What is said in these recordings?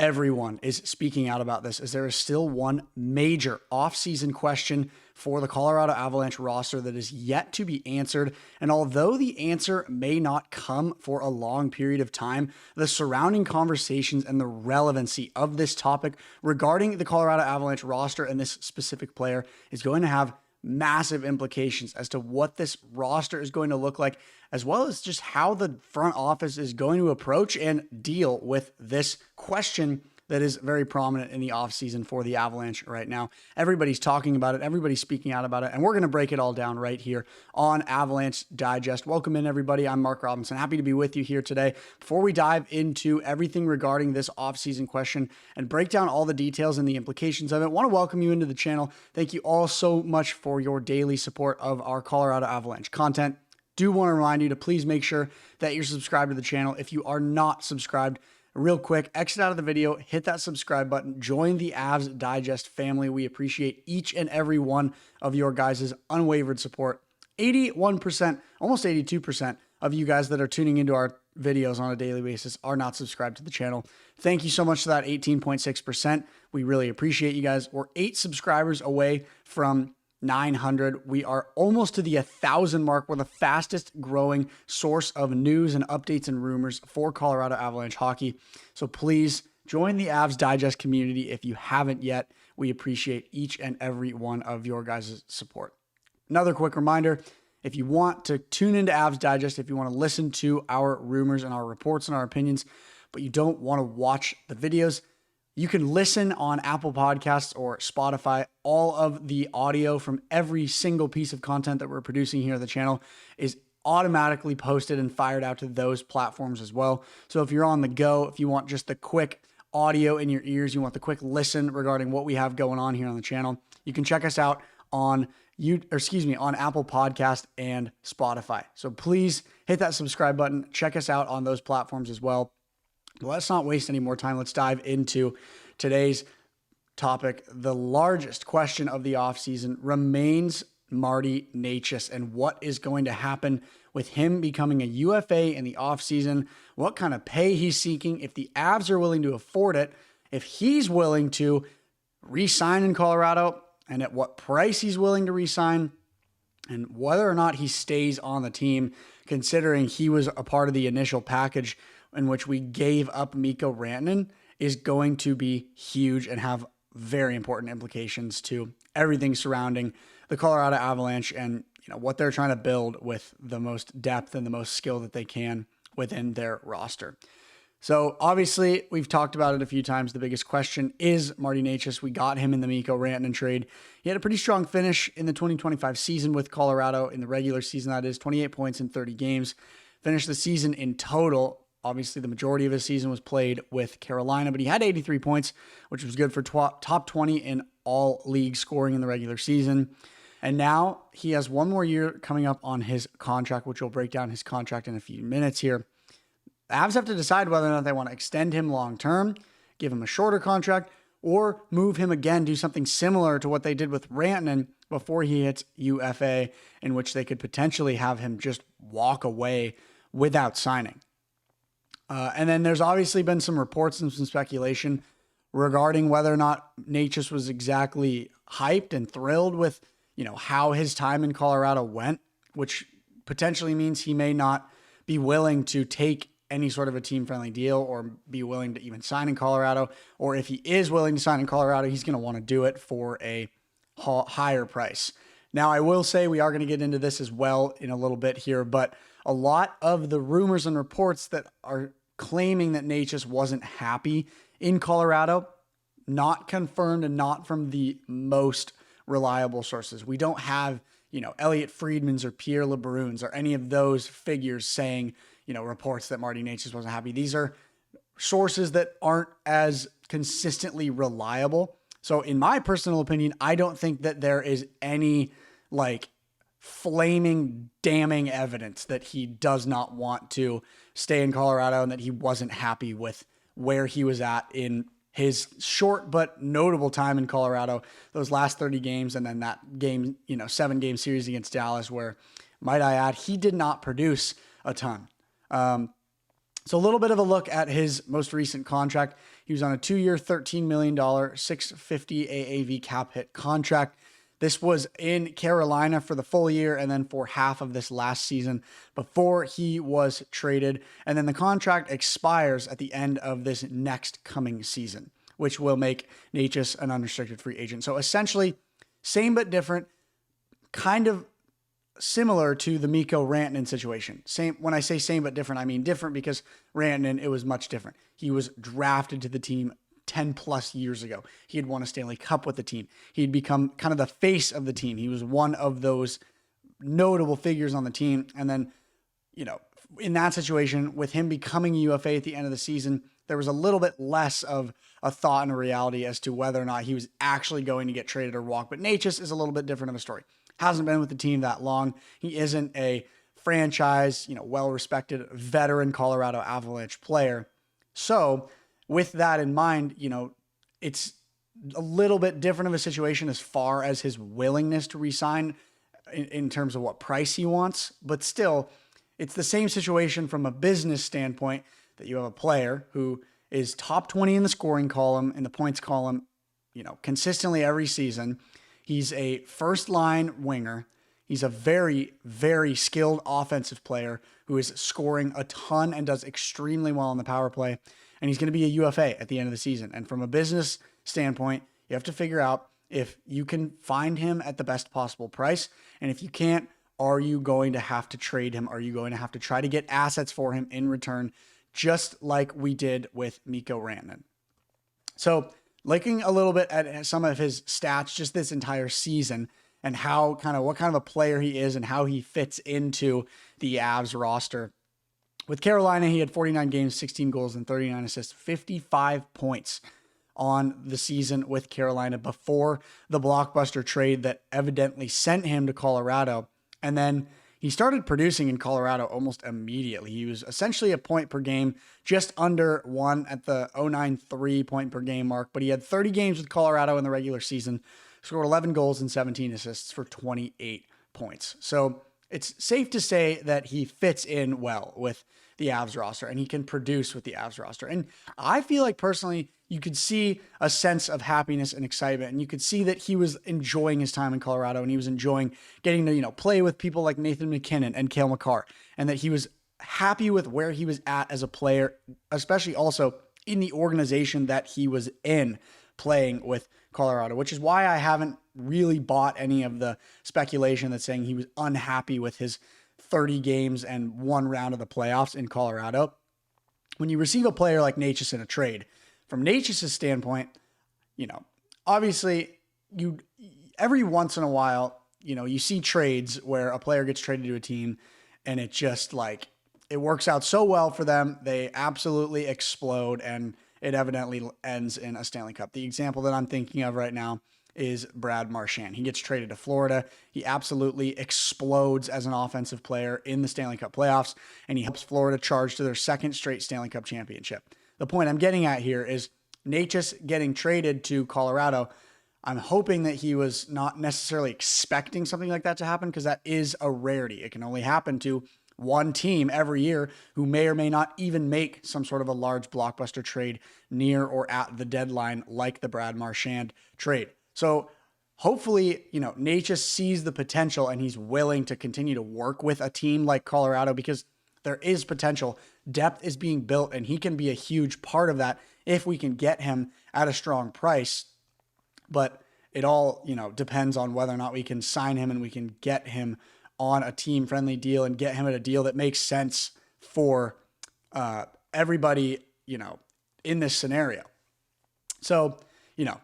everyone is speaking out about this, as there is still one major offseason question for the Colorado Avalanche roster that is yet to be answered. And although the answer may not come for a long period of time, the surrounding conversations and the relevancy of this topic regarding the Colorado Avalanche roster and this specific player is going to have massive implications as to what this roster is going to look like, as well as just how the front office is going to approach and deal with this question that is very prominent in the offseason for the Avalanche right now. Everybody's talking about it. Everybody's speaking out about it. And we're going to break it all down right here on Avalanche Digest. Welcome in, everybody. I'm Mark Robinson. Happy to be with you here today. Before we dive into everything regarding this offseason question and break down all the details and the implications of it, I want to welcome you into the channel. Thank you all so much for your daily support of our Colorado Avalanche content. Do want to remind you to please make sure that you're subscribed to the channel. If you are not subscribed, real quick, exit out of the video, hit that subscribe button, join the Avs Digest family. We appreciate each and every one of your guys' unwavered support. 81%, almost 82% of you guys that are tuning into our videos on a daily basis are not subscribed to the channel. Thank you so much to that 18.6%. We really appreciate you guys. We're 8 subscribers away from 900. We are almost to the 1,000 mark. We're the fastest growing source of news and updates and rumors for Colorado Avalanche hockey. So please join the Avs Digest community if you haven't yet. We appreciate each and every one of your guys' support. Another quick reminder, if you want to tune into Avs Digest, if you want to listen to our rumors and our reports and our opinions, but you don't want to watch the videos, you can listen on Apple Podcasts or Spotify. All of the audio from every single piece of content that we're producing here on the channel is automatically posted and fired out to those platforms as well. So if you're on the go, if you want just the quick audio in your ears, you want the quick listen regarding what we have going on here on the channel, you can check us out on on Apple Podcast and Spotify. So please hit that subscribe button. Check us out on those platforms as well. But let's not waste any more time. Let's dive into today's topic. The largest question of the offseason remains Martin Necas and what is going to happen with him becoming a UFA in the offseason, what kind of pay he's seeking, if the Avs are willing to afford it, if he's willing to re-sign in Colorado, and at what price he's willing to re-sign, and whether or not he stays on the team, considering he was a part of the initial package in which we gave up Mikko Rantanen, is going to be huge and have very important implications to everything surrounding the Colorado Avalanche and what they're trying to build with the most depth and the most skill that they can within their roster. So obviously, we've talked about it a few times. The biggest question is Martin Necas. We got him in the Mikko Rantanen trade. He had a pretty strong finish in the 2025 season with Colorado, in the regular season, that is, 28 points in 30 games. Finished the season in total. Obviously, the majority of his season was played with Carolina, but he had 83 points, which was good for top 20 in all league scoring in the regular season. And now he has one more year coming up on his contract, which will break down his contract in a few minutes here. The Avs have to decide whether or not they want to extend him long-term, give him a shorter contract, or move him again, do something similar to what they did with Rantanen before he hits UFA, in which they could potentially have him just walk away without signing. And then there's obviously been some reports and some speculation regarding whether or not Necas was exactly hyped and thrilled with, how his time in Colorado went, which potentially means he may not be willing to take any sort of a team-friendly deal or be willing to even sign in Colorado. Or if he is willing to sign in Colorado, he's going to want to do it for a higher price. Now, I will say we are going to get into this as well in a little bit here, but a lot of the rumors and reports that are claiming that Necas wasn't happy in Colorado, not confirmed and not from the most reliable sources. We don't have, Elliot Friedman's or Pierre LeBrun's or any of those figures saying, reports that Martin Necas wasn't happy. These are sources that aren't as consistently reliable. So in my personal opinion, I don't think that there is any flaming, damning evidence that he does not want to stay in Colorado and that he wasn't happy with where he was at in his short but notable time in Colorado, those last 30 games, and then that game, 7-game series against Dallas, where, might I add, he did not produce a ton. So a little bit of a look at his most recent contract. He was on a 2-year, $13 million, $650 AAV cap hit contract. This was in Carolina for the full year and then for half of this last season before he was traded. And then the contract expires at the end of this next coming season, which will make Necas an unrestricted free agent. So essentially, same but different, kind of similar to the Mikko Rantanen situation. Same, when I say same but different, I mean different because Rantanen, it was much different. He was drafted to the team 10 plus years ago. He had won a Stanley Cup with the team. He'd become kind of the face of the team. He was one of those notable figures on the team. And then, in that situation, with him becoming a UFA at the end of the season, there was a little bit less of a thought and a reality as to whether or not he was actually going to get traded or walk. But Necas is a little bit different of a story. Hasn't been with the team that long. He isn't a franchise, well-respected veteran Colorado Avalanche player. So with that in mind, it's a little bit different of a situation as far as his willingness to resign in terms of what price he wants. But still, it's the same situation from a business standpoint that you have a player who is top 20 in the scoring column, in the points column, consistently every season. He's a first-line winger. He's a very, very skilled offensive player who is scoring a ton and does extremely well on the power play. And he's going to be a UFA at the end of the season. And from a business standpoint, you have to figure out if you can find him at the best possible price. And if you can't, are you going to have to trade him? Are you going to have to try to get assets for him in return, just like we did with Mikko Rantanen? So, looking a little bit at some of his stats just this entire season and what kind of a player he is and how he fits into the Avs roster. With Carolina, he had 49 games, 16 goals, and 39 assists, 55 points on the season with Carolina before the blockbuster trade that evidently sent him to Colorado. And then he started producing in Colorado almost immediately. He was essentially a point per game, just under one at the 0.93 point per game mark. But he had 30 games with Colorado in the regular season, scored 11 goals and 17 assists for 28 points. So it's safe to say that he fits in well with the Avs roster and he can produce with the Avs roster. And I feel like personally, you could see a sense of happiness and excitement, and you could see that he was enjoying his time in Colorado and he was enjoying getting to, play with people like Nathan MacKinnon and Cale Makar, and that he was happy with where he was at as a player, especially also in the organization that he was in playing with Colorado, which is why I haven't really bought any of the speculation that's saying he was unhappy with his 30 games and one round of the playoffs in Colorado. When you receive a player like Necas in a trade, from Necas' standpoint, obviously every once in a while, you see trades where a player gets traded to a team and it just it works out so well for them. They absolutely explode and it evidently ends in a Stanley Cup. The example that I'm thinking of right now is Brad Marchand. He gets traded to Florida. He absolutely explodes as an offensive player in the Stanley Cup playoffs, and he helps Florida charge to their second straight Stanley Cup championship. The point I'm getting at here is Necas getting traded to Colorado. I'm hoping that he was not necessarily expecting something like that to happen, because that is a rarity. It can only happen to one team every year who may or may not even make some sort of a large blockbuster trade near or at the deadline, like the Brad Marchand trade. So hopefully, Necas sees the potential and he's willing to continue to work with a team like Colorado, because there is potential. Depth is being built and he can be a huge part of that if we can get him at a strong price. But it all, depends on whether or not we can sign him and we can get him on a team-friendly deal and get him at a deal that makes sense for everybody, in this scenario. So, a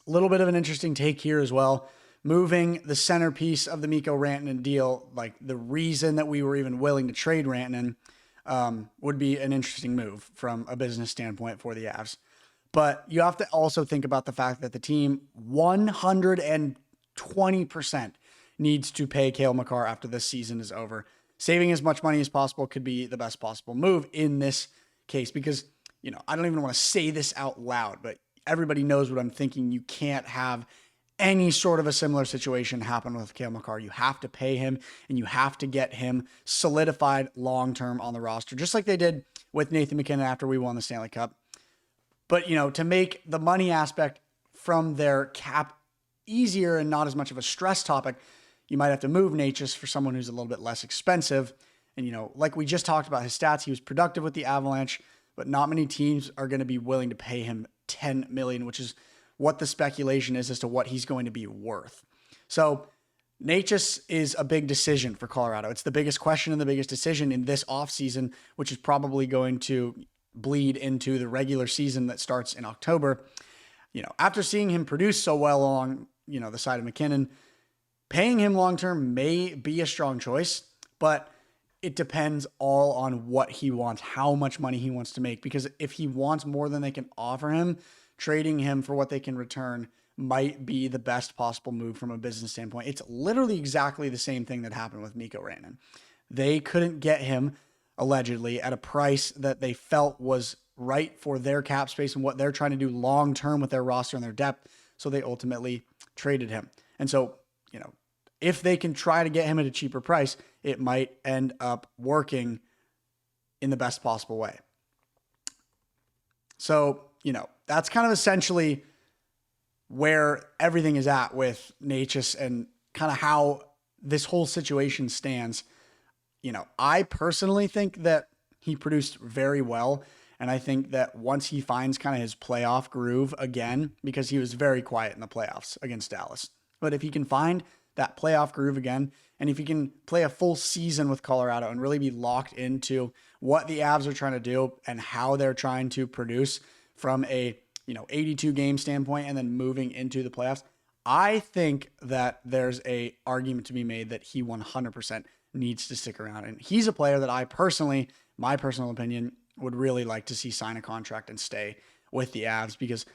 little bit of an interesting take here as well. Moving the centerpiece of the Mikko Rantanen deal, the reason that we were even willing to trade Rantanen, would be an interesting move from a business standpoint for the Avs. But you have to also think about the fact that the team 120% needs to pay Cale Makar after this season is over. Saving as much money as possible could be the best possible move in this case, because, I don't even want to say this out loud, but everybody knows what I'm thinking. You can't have any sort of a similar situation happen with Cale Makar. You have to pay him and you have to get him solidified long-term on the roster, just like they did with Nathan MacKinnon after we won the Stanley Cup. But, to make the money aspect from their cap easier and not as much of a stress topic, you might have to move Necas for someone who's a little bit less expensive. And, like we just talked about his stats, he was productive with the Avalanche, but not many teams are going to be willing to pay him $10 million, which is what the speculation is as to what he's going to be worth. So Necas is a big decision for Colorado. It's the biggest question and the biggest decision in this offseason, which is probably going to bleed into the regular season that starts in October. After seeing him produce so well along, the side of MacKinnon, paying him long-term may be a strong choice, but it depends all on what he wants, how much money he wants to make. Because if he wants more than they can offer him, trading him for what they can return might be the best possible move from a business standpoint. It's literally exactly the same thing that happened with Mikko Rantanen. They couldn't get him, allegedly, at a price that they felt was right for their cap space and what they're trying to do long-term with their roster and their depth. So they ultimately traded him. And so, if they can try to get him at a cheaper price, it might end up working in the best possible way. So, that's kind of essentially where everything is at with Necas and kind of how this whole situation stands. I personally think that he produced very well. And I think that once he finds kind of his playoff groove again, because he was very quiet in the playoffs against Dallas, but if he can find that playoff groove again, and if he can play a full season with Colorado and really be locked into what the Avs are trying to do and how they're trying to produce from a 82 game standpoint and then moving into the playoffs, I think that there's a argument to be made that he 100% needs to stick around. And he's a player that I personally, my personal opinion, would really like to see sign a contract and stay with the Avs, because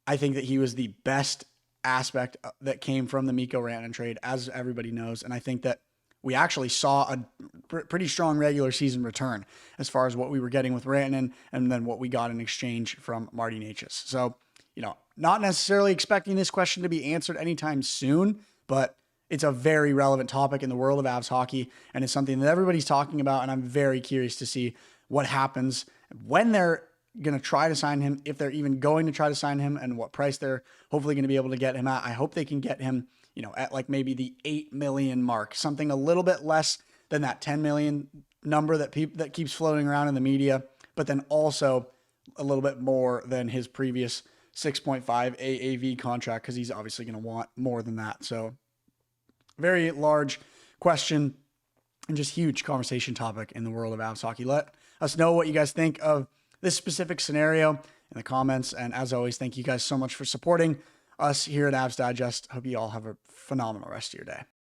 I think that he was the best aspect that came from the Mikko Rantanen trade, as everybody knows. And I think that we actually saw a pretty strong regular season return as far as what we were getting with Rantanen and then what we got in exchange from Martin Necas. So, not necessarily expecting this question to be answered anytime soon, but it's a very relevant topic in the world of Avs hockey, and it's something that everybody's talking about, and I'm very curious to see what happens when they're going to try to sign him, if they're even going to try to sign him, and what price they're hopefully going to be able to get him at. I hope they can get him, at like maybe the 8 million mark, something a little bit less than that 10 million number that keeps floating around in the media, but then also a little bit more than his previous 6.5 AAV contract, because he's obviously going to want more than that. So very large question and just huge conversation topic in the world of Avs hockey. Let us know what you guys think of this specific scenario in the comments. And as always, thank you guys so much for supporting us here at Avs Digest. Hope you all have a phenomenal rest of your day.